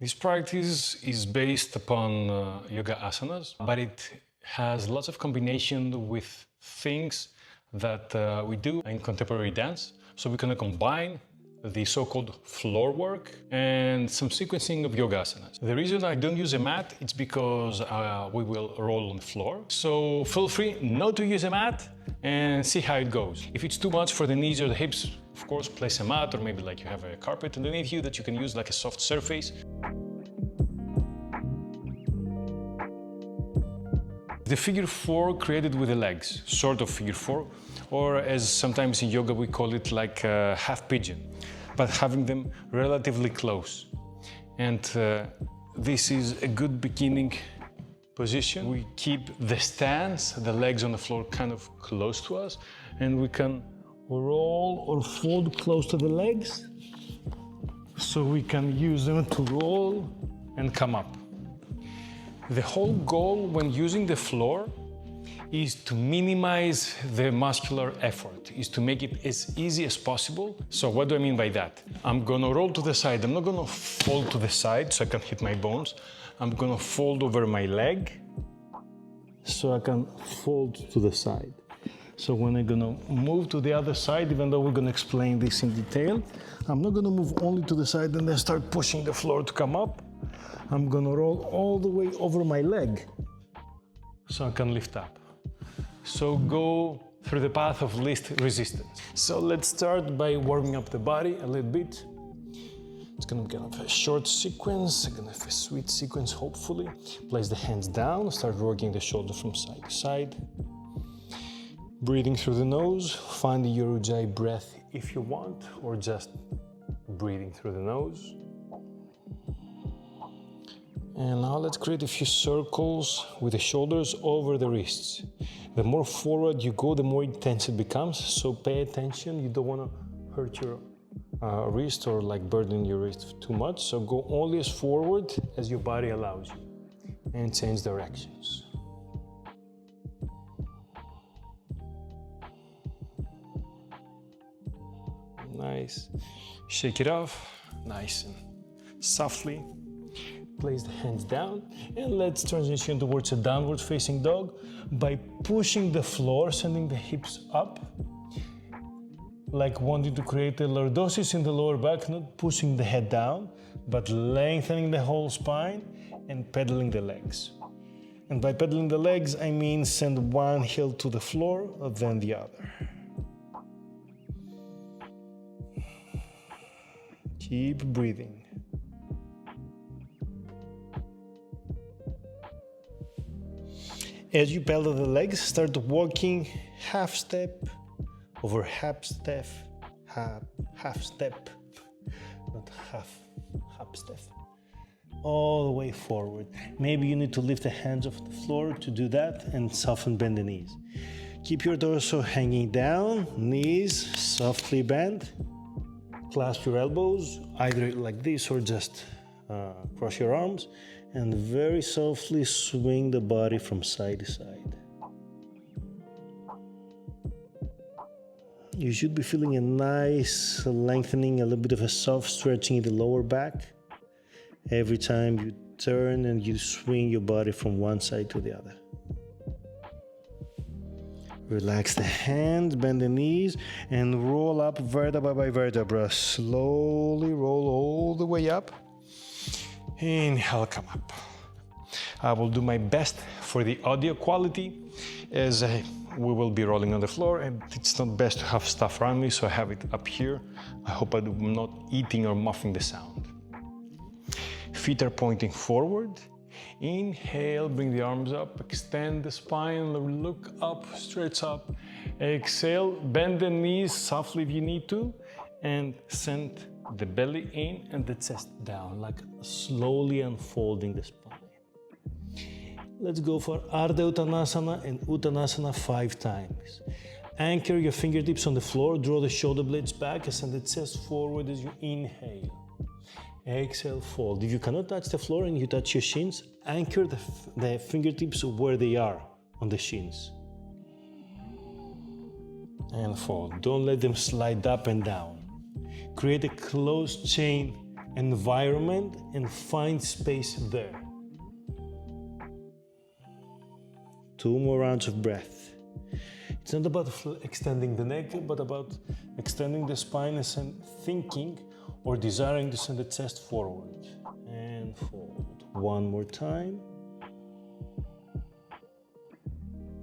This practice is based upon yoga asanas, but it has lots of combination with things that we do in contemporary dance. So we're going to combine the so-called floor work and some sequencing of yoga asanas. The reason I don't use a mat is because we will roll on the floor. So feel free not to use a mat and see how it goes. If it's too much for the knees or the hips, of course, place a mat, or maybe like you have a carpet underneath you that you can use like a soft surface. The figure four created with the legs, sort of figure four, or as sometimes in yoga we call it like a half pigeon, but having them relatively close. And this is a good beginning position. We keep the stance, the legs on the floor kind of close to us, and we can roll or fold close to the legs, so we can use them to roll and come up. The whole goal when using the floor is to minimize the muscular effort, is to make it as easy as possible. So what do I mean by that? I'm gonna roll to the side. I'm not gonna fold to the side so I can hit my bones. I'm gonna fold over my leg so I can fold to the side. So when I'm gonna move to the other side, even though we're gonna explain this in detail, I'm not gonna move only to the side and then start pushing the floor to come up. I'm gonna roll all the way over my leg so I can lift up. So go through the path of least resistance. So let's start by warming up the body a little bit. It's gonna be kind of a short sequence, kind of a sweet sequence, hopefully. Place the hands down, start working the shoulder from side to side. Breathing through the nose, find your Ujjayi breath if you want, or just breathing through the nose. And now let's create a few circles with the shoulders over the wrists. The more forward you go, the more intense it becomes, so pay attention. You don't want to hurt your wrist or like burden your wrist too much, so go only as forward as your body allows you, and change directions. Nice. Shake it off, nice and softly. Place the hands down, and let's transition towards a downward facing dog by pushing the floor, sending the hips up, like wanting to create a lordosis in the lower back, not pushing the head down, but lengthening the whole spine and pedaling the legs. And by pedaling the legs, I mean send one heel to the floor, then the other. Keep breathing. As you pedal the legs, start walking half step over half step, half step, not half step, all the way forward. Maybe you need to lift the hands off the floor to do that and soften, bend the knees. Keep your torso hanging down, knees softly bend. Clasp your elbows, either like this or just cross your arms, and very softly swing the body from side to side. You should be feeling a nice lengthening, a little bit of a soft stretching in the lower back every time you turn and you swing your body from one side to the other. Relax the hands, bend the knees, and roll up vertebra by vertebra. Slowly roll all the way up. Inhale, come up. I will do my best for the audio quality as we will be rolling on the floor, and it's not best to have stuff around me, so I have it up here. I hope I'm not eating or muffing the sound. Feet are pointing forward. Inhale, bring the arms up, extend the spine, look up, stretch up. Exhale, bend the knees softly if you need to, and send the belly in and the chest down, like slowly unfolding the spine. Let's go for Ardha Uttanasana and Uttanasana 5 times. Anchor your fingertips on the floor, draw the shoulder blades back, and send the chest forward as you inhale. Exhale, fold. If you cannot touch the floor and you touch your shins, anchor the fingertips where they are on the shins. And fold. Don't let them slide up and down. Create a closed chain environment and find space there. 2 more rounds of breath. It's not about extending the neck, but about extending the spine and thinking or desiring to send the chest forward. And fold. 1 more time.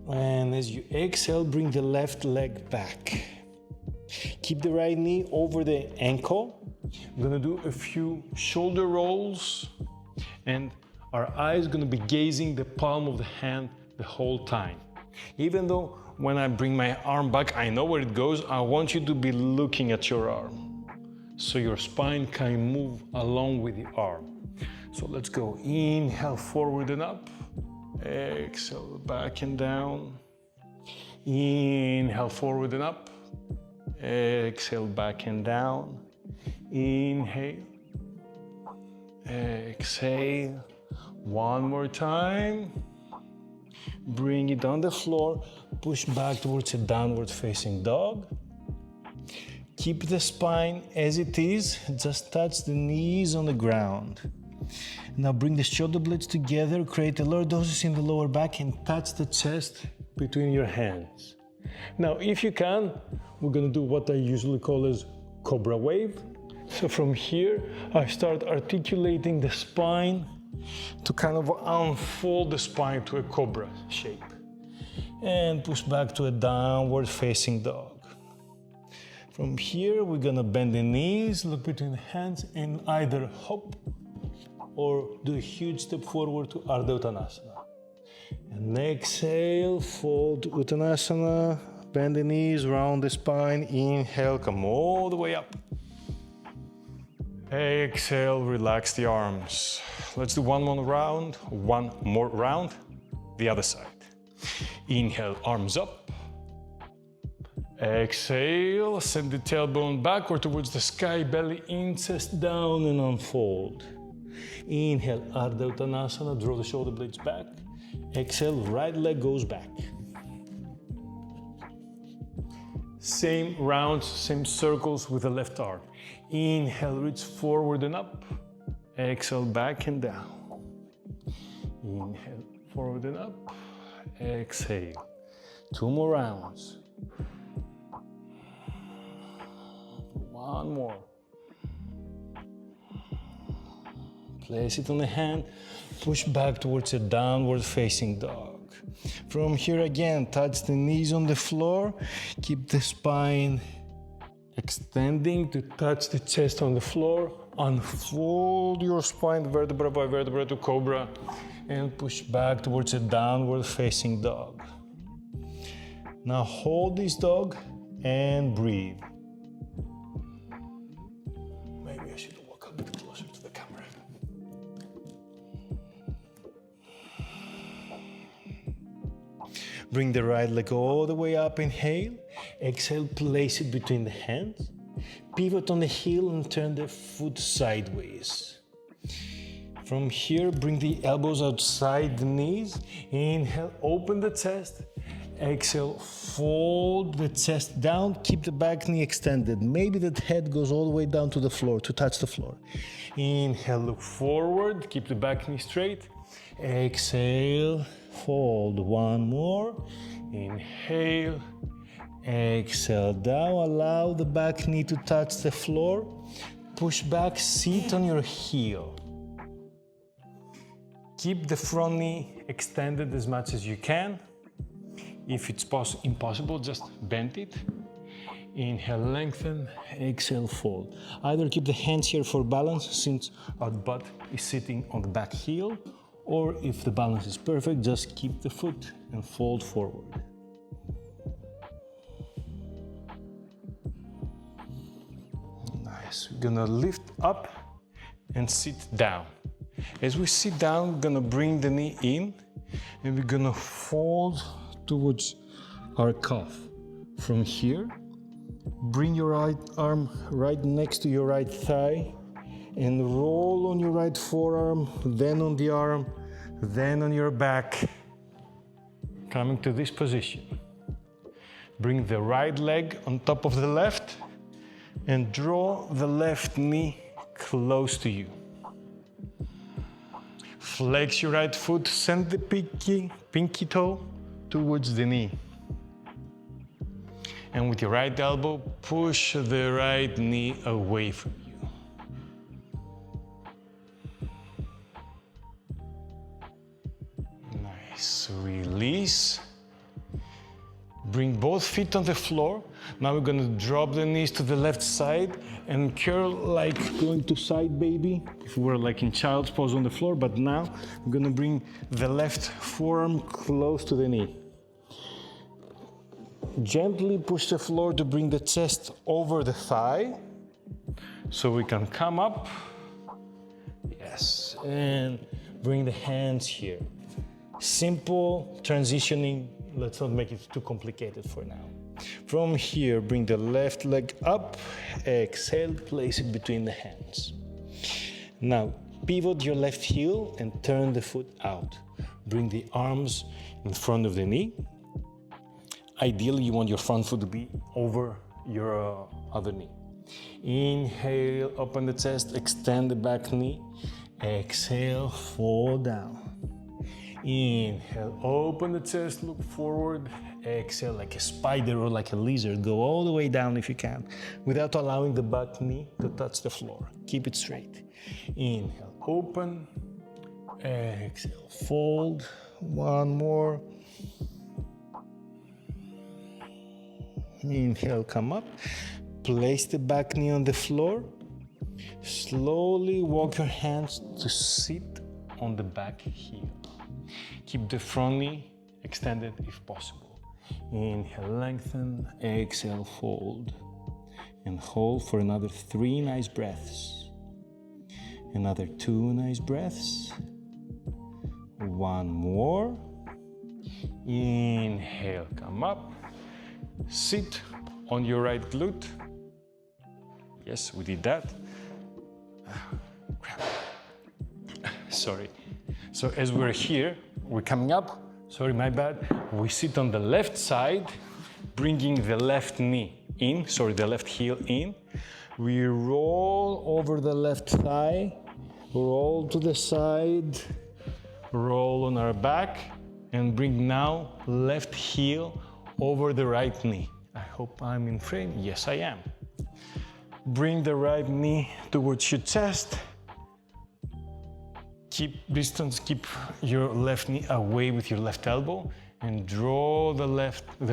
And as you exhale, bring the left leg back. Keep the right knee over the ankle. I'm gonna do a few shoulder rolls, and our eyes gonna be gazing the palm of the hand the whole time. Even though when I bring my arm back, I know where it goes, I want you to be looking at your arm, so your spine can move along with the arm. So let's go. Inhale, forward and up. Exhale, back and down. Inhale, forward and up. Exhale, back and down. Inhale. Exhale. 1 more time. Bring it on the floor. Push back towards a downward facing dog. Keep the spine as it is. Just touch the knees on the ground. Now bring the shoulder blades together, create a lordosis in the lower back and touch the chest between your hands. Now, if you can, we're gonna do what I usually call as cobra wave. So from here, I start articulating the spine to kind of unfold the spine to a cobra shape. And push back to a downward facing dog. From here, we're gonna bend the knees, look between the hands and either hop or do a huge step forward to Ardha Uttanasana. And exhale, fold to Uttanasana, bend the knees, round the spine, inhale, come all the way up. Exhale, relax the arms. Let's do one more round, the other side. Inhale, arms up. Exhale, send the tailbone backward towards the sky, belly in, chest down and unfold. Inhale, Ardha Uttanasana, draw the shoulder blades back. Exhale, right leg goes back. Same rounds, same circles with the left arm. Inhale, reach forward and up. Exhale, back and down. Inhale, forward and up. Exhale. 2 more rounds. 1 more. Place it on the hand, push back towards a downward facing dog. From here again, touch the knees on the floor, keep the spine extending to touch the chest on the floor, unfold your spine vertebra by vertebra to cobra and push back towards a downward facing dog. Now hold this dog and breathe. Maybe I should walk a bit closer to the camera. Bring the right leg all the way up, inhale. Exhale, place it between the hands. Pivot on the heel and turn the foot sideways. From here, bring the elbows outside the knees. Inhale, open the chest. Exhale, fold the chest down. Keep the back knee extended. Maybe the head goes all the way down to the floor, to touch the floor. Inhale, look forward. Keep the back knee straight. Exhale, fold. 1 more. Inhale. Exhale down. Allow the back knee to touch the floor. Push back, sit on your heel. Keep the front knee extended as much as you can. If it's impossible, just bend it. Inhale, lengthen. Exhale, fold. Either keep the hands here for balance since our butt is sitting on the back heel, or if the balance is perfect, just keep the foot and fold forward. Nice. We're gonna lift up and sit down. As we sit down, we're gonna bring the knee in and we're gonna fold towards our calf. From here, bring your right arm right next to your right thigh and roll on your right forearm, then on the arm, then on your back. Coming to this position. Bring the right leg on top of the left and draw the left knee close to you. Flex your right foot, send the pinky toe towards the knee. And with your right elbow, push the right knee away from you. Nice, release. Bring both feet on the floor. Now we're gonna drop the knees to the left side and curl like going to side baby. If we were like in child's pose on the floor, but now we're gonna bring the left forearm close to the knee. Gently push the floor to bring the chest over the thigh so we can come up. Yes, and bring the hands here. Simple transitioning. Let's not make it too complicated for now. From here, bring the left leg up. Exhale, place it between the hands. Now, pivot your left heel and turn the foot out. Bring the arms in front of the knee. Ideally, you want your front foot to be over your other knee. Inhale, open the chest, extend the back knee. Exhale, fall down. Inhale, open the chest, look forward. Exhale, like a spider or like a lizard, go all the way down if you can, without allowing the back knee to touch the floor. Keep it straight. Inhale, open. Exhale, fold. One more. Inhale, come up. Place the back knee on the floor. Slowly walk your hands to sit on the back heel. Keep the front knee extended if possible. Inhale, lengthen. Exhale, fold. And hold for another 3 nice breaths. Another 2 nice breaths. One more. Inhale, come up. Sit on your right glute. Yes, we did that. Sorry. So as we're here, we're coming up. Sorry, my bad. We sit on the left side, bringing the left knee in, the left heel in. We roll over the left thigh, roll to the side, roll on our back, and bring now left heel over the right knee. I hope I'm in frame. Yes, I am. Bring the right knee towards your chest. Keep distance, keep your left knee away with your left elbow and draw the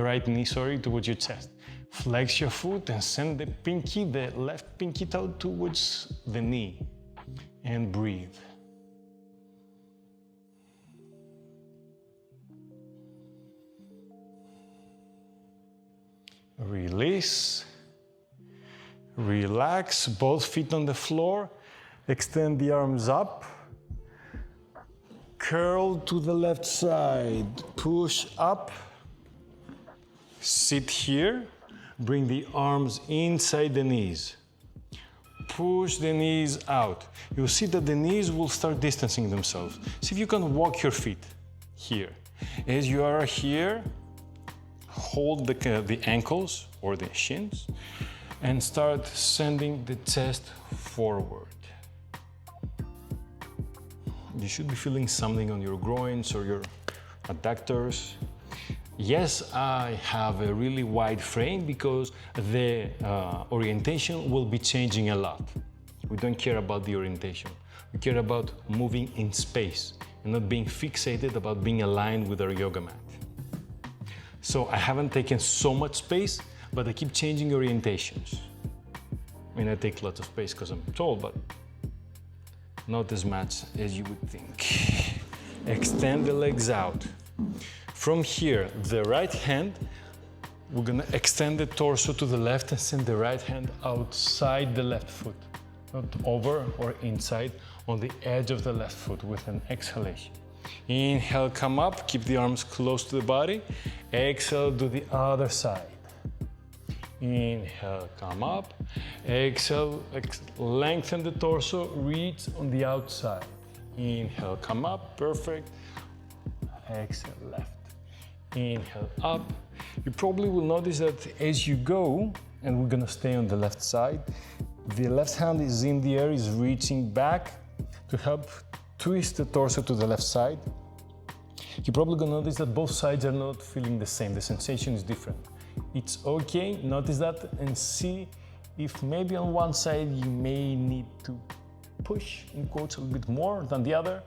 right knee, towards your chest. Flex your foot and send the left pinky toe towards the knee and breathe. Release. Relax, both feet on the floor. Extend the arms up. Curl to the left side. Push up. Sit here. Bring the arms inside the knees. Push the knees out. You'll see that the knees will start distancing themselves. See if you can walk your feet here. As you are here, hold the ankles or the shins and start sending the chest forward. You should be feeling something on your groins or your adductors. Yes, I have a really wide frame because the orientation will be changing a lot. We don't care about the orientation. We care about moving in space and not being fixated about being aligned with our yoga mat. So I haven't taken so much space, but I keep changing orientations. I mean, I take lots of space because I'm tall, but not as much as you would think. Extend the legs out. From here, the right hand, we're gonna extend the torso to the left and send the right hand outside the left foot, not over or inside, on the edge of the left foot with an exhalation. Inhale, come up, keep the arms close to the body. Exhale, do the other side. Inhale, come up. Exhale, lengthen the torso, reach on the outside. Inhale, come up, perfect. Exhale, left. Inhale, up. You probably will notice that as you go, and we're gonna stay on the left side, The left hand is in the air, is reaching back to help twist the torso to the left side. You're probably gonna notice that both sides are not feeling the same. The sensation is different. It's okay, notice that and see if maybe on one side you may need to push, in quotes, a little bit more than the other,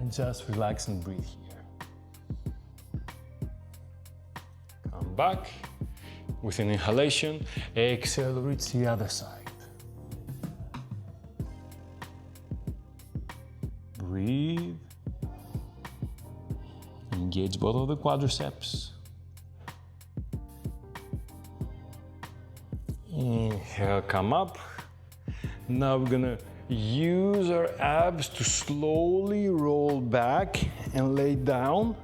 and just relax and breathe here. Come back with an inhalation, exhale, reach the other side. Breathe. Engage both of the quadriceps. Inhale, come up. Now we're gonna use our abs to slowly roll back and lay down.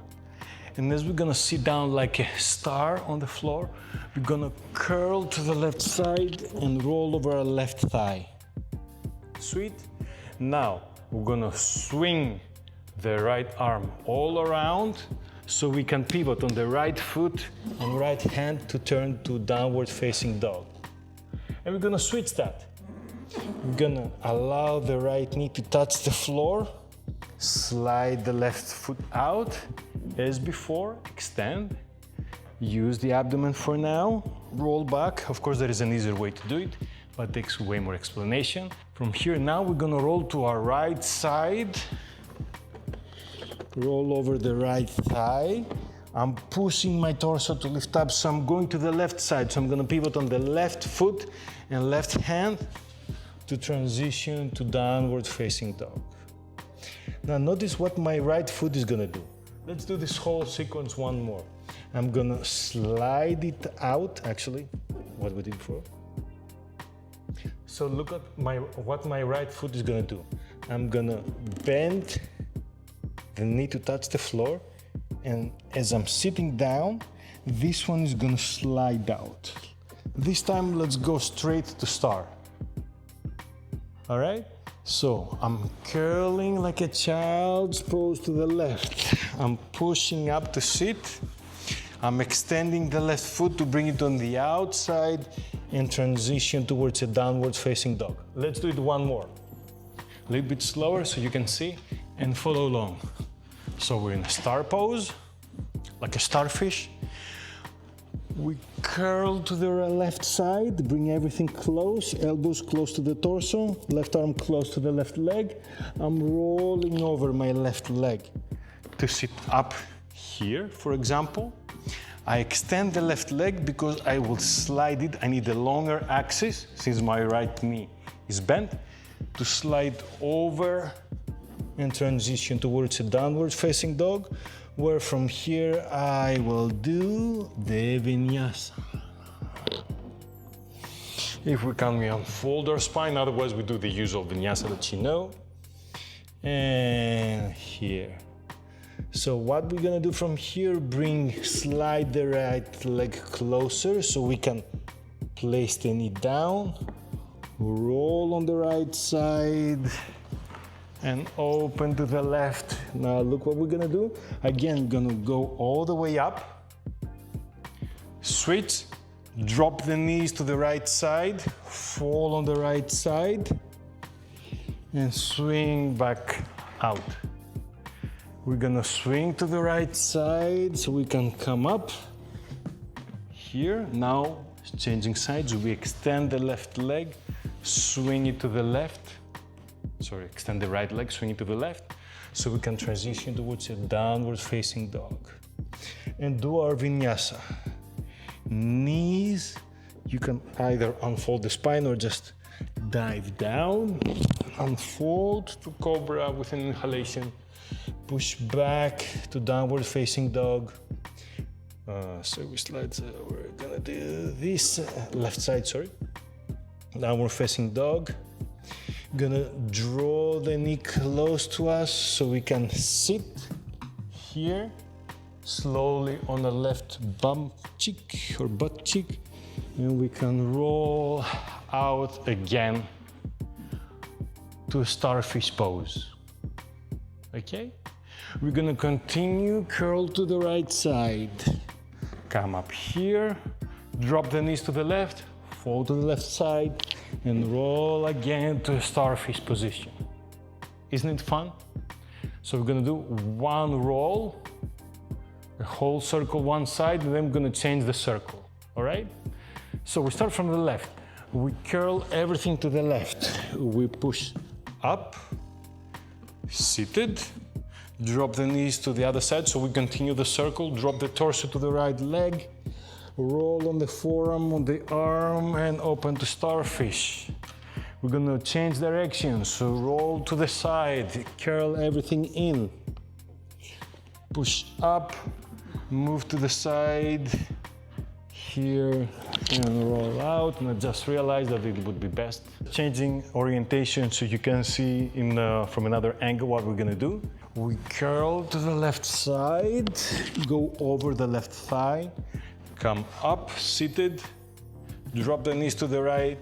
And as we're gonna sit down like a star on the floor, we're gonna curl to the left side and roll over our left thigh. Sweet. Now we're gonna swing the right arm all around so we can pivot on the right foot and right hand to turn to downward facing dog. And we're gonna switch that. We're gonna allow the right knee to touch the floor, slide the left foot out as before, extend, use the abdomen for now, roll back. Of course, there is an easier way to do it, but it takes way more explanation. From here now, we're gonna roll to our right side, roll over the right thigh. I'm pushing my torso to lift up, so I'm going to the left side. So I'm gonna pivot on the left foot and left hand to transition to downward facing dog. Now notice what my right foot is gonna do. Let's do this whole sequence one more. I'm gonna slide it out, actually, what we did before. So look at what my right foot is gonna do. I'm gonna bend the knee to touch the floor, and as I'm sitting down, this one is gonna slide out. This time, let's go straight to star. All right? So I'm curling like a child's pose to the left. I'm pushing up to sit. I'm extending the left foot to bring it on the outside and transition towards a downward facing dog. Let's do it one more. A little bit slower so you can see and follow along. So we're in a star pose, like a starfish. We curl to the left side, bring everything close, elbows close to the torso, left arm close to the left leg. I'm rolling over my left leg to sit up here, for example. I extend the left leg because I will slide it. I need a longer axis, since my right knee is bent, to slide over and transition towards a downward facing dog, where from here I will do the vinyasa. If we can, we unfold our spine, otherwise we do the usual vinyasa that you know. And here. So what we're gonna do from here, slide the right leg closer so we can place the knee down, roll on the right side, and open to the left. Now look what we're gonna do. Again, we're gonna go all the way up, switch, drop the knees to the right side, fall on the right side, and swing back out. We're gonna swing to the right side so we can come up here. Now, changing sides, we extend the left leg, swing it to the left. Sorry, extend the right leg, swing it to the left, so we can transition towards a downward facing dog. And do our vinyasa. Knees, you can either unfold the spine or just dive down, unfold to cobra with an inhalation, push back to downward facing dog. So we slide, we're gonna do this, left side, sorry. Downward facing dog. Gonna draw the knee close to us so we can sit here, slowly on the left bum cheek or butt cheek, and we can roll out again to a starfish pose. Okay? We're gonna continue, curl to the right side. Come up here, drop the knees to the left, fall to the left side, and roll again to a starfish position. Isn't it fun? So we're gonna do one roll, a whole circle one side, and then we're gonna change the circle, all right? So we start from the left. We curl everything to the left. We push up, seated, drop the knees to the other side, so we continue the circle, drop the torso to the right leg, roll on the forearm, on the arm, and open to starfish. We're gonna change direction, so roll to the side, curl everything in, push up, move to the side, here, and roll out. And I just realized that it would be best changing orientation so you can see from another angle what we're gonna do. We curl to the left side, go over the left thigh, come up, seated, drop the knees to the right,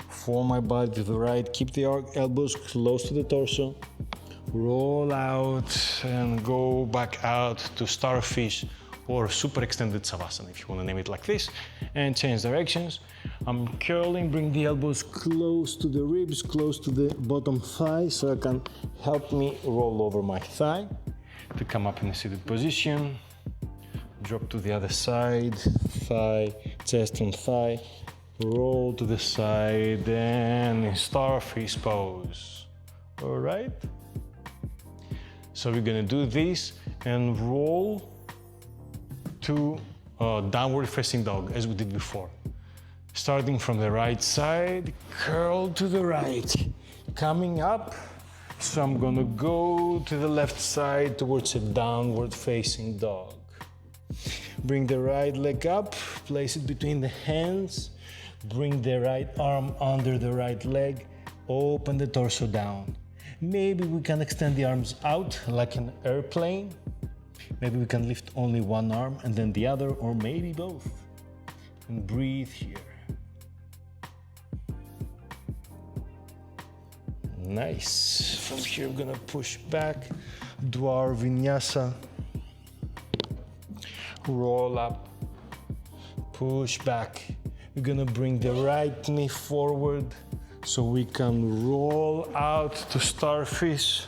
form my body to the right, keep the elbows close to the torso, roll out and go back out to starfish or super extended savasana, if you want to name it like this, and change directions. I'm curling, bring the elbows close to the ribs, close to the bottom thigh, so it can help me roll over my thigh to come up in a seated position. Drop to the other side, thigh, chest on thigh, roll to the side, and in starfish pose. All right? So we're gonna do this and roll to downward facing dog as we did before. Starting from the right side, curl to the right, coming up. So I'm gonna go to the left side towards a downward facing dog. Bring the right leg up, place it between the hands, bring the right arm under the right leg, open the torso down. Maybe we can extend the arms out like an airplane. Maybe we can lift only one arm and then the other, or maybe both. And breathe here. Nice. From here, we're gonna push back, do our vinyasa. Roll up, push back. We're gonna bring the right knee forward so we can roll out to starfish.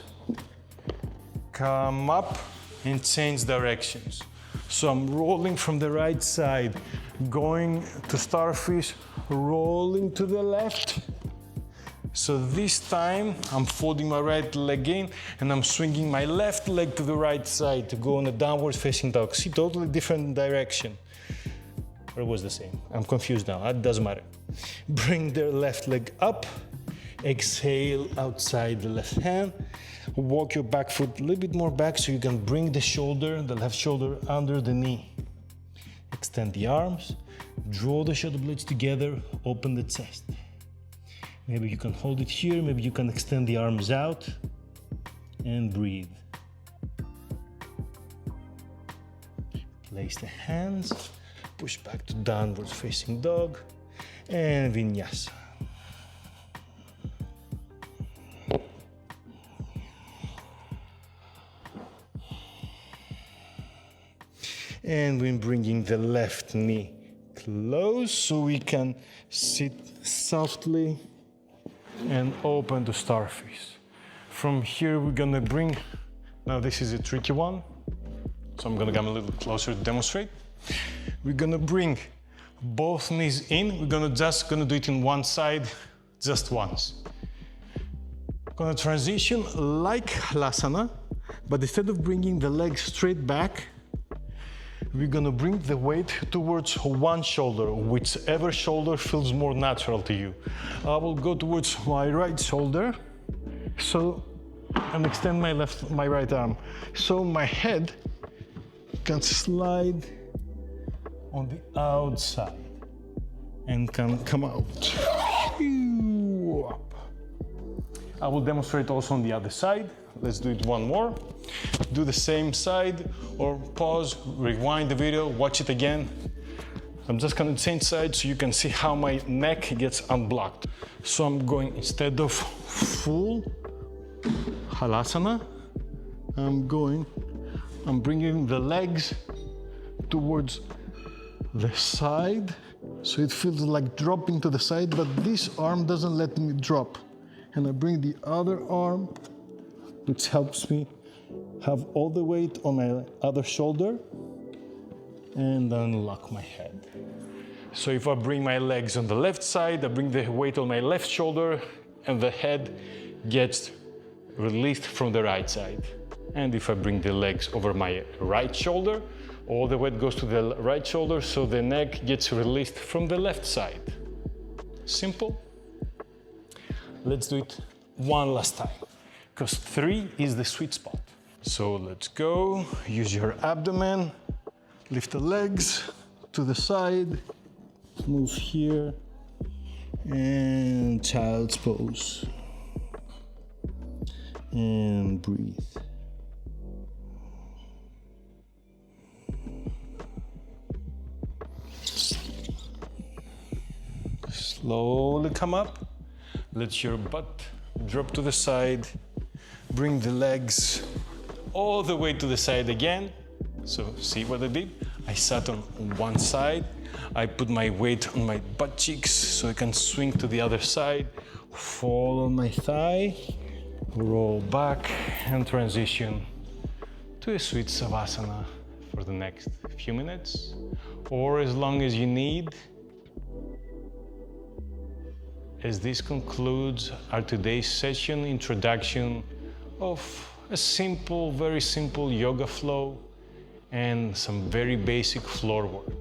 Come up and change directions. So I'm rolling from the right side, going to starfish, rolling to the left. So this time I'm folding my right leg in and I'm swinging my left leg to the right side to go on a downward facing dog. See, totally different direction. Or it was the same. I'm confused now, it doesn't matter. Bring the left leg up, exhale outside the left hand. Walk your back foot a little bit more back so you can bring the left shoulder under the knee. Extend the arms, draw the shoulder blades together, open the chest. Maybe you can hold it here, maybe you can extend the arms out and breathe. Place the hands, push back to downward facing dog and vinyasa. And we're bringing the left knee close so we can sit softly and open to starfish. From here, we're gonna bring, now this is a tricky one, so I'm gonna come a little closer to demonstrate. We're gonna bring both knees in. We're gonna do it in one side, just once. Gonna transition like halasana, but instead of bringing the legs straight back, we're gonna bring the weight towards one shoulder, whichever shoulder feels more natural to you. I will go towards my right shoulder, and extend my right arm. So my head can slide on the outside and can come out. I will demonstrate also on the other side. Let's do it one more. Do the same side, or pause, rewind the video, watch it again. I'm just gonna change sides so you can see how my neck gets unblocked. So I'm going, instead of full halasana, I'm bringing the legs towards the side So it feels like dropping to the side, but this arm doesn't let me drop. And I bring the other arm, which helps me have all the weight on my other shoulder, and unlock my head. So if I bring my legs on the left side, I bring the weight on my left shoulder, and the head gets released from the right side. And if I bring the legs over my right shoulder, all the weight goes to the right shoulder, so the neck gets released from the left side. Simple. Let's do it one last time, because 3 is the sweet spot. So let's go. Use your abdomen, lift the legs to the side, move here, and child's pose. And breathe. Slowly come up. Let your butt drop to the side. Bring the legs all the way to the side again. So see what I did? I sat on one side. I put my weight on my butt cheeks so I can swing to the other side. Fall on my thigh. Roll back and transition to a sweet savasana for the next few minutes, or as long as you need. As this concludes our today's session introduction of a simple, very simple yoga flow and some very basic floor work.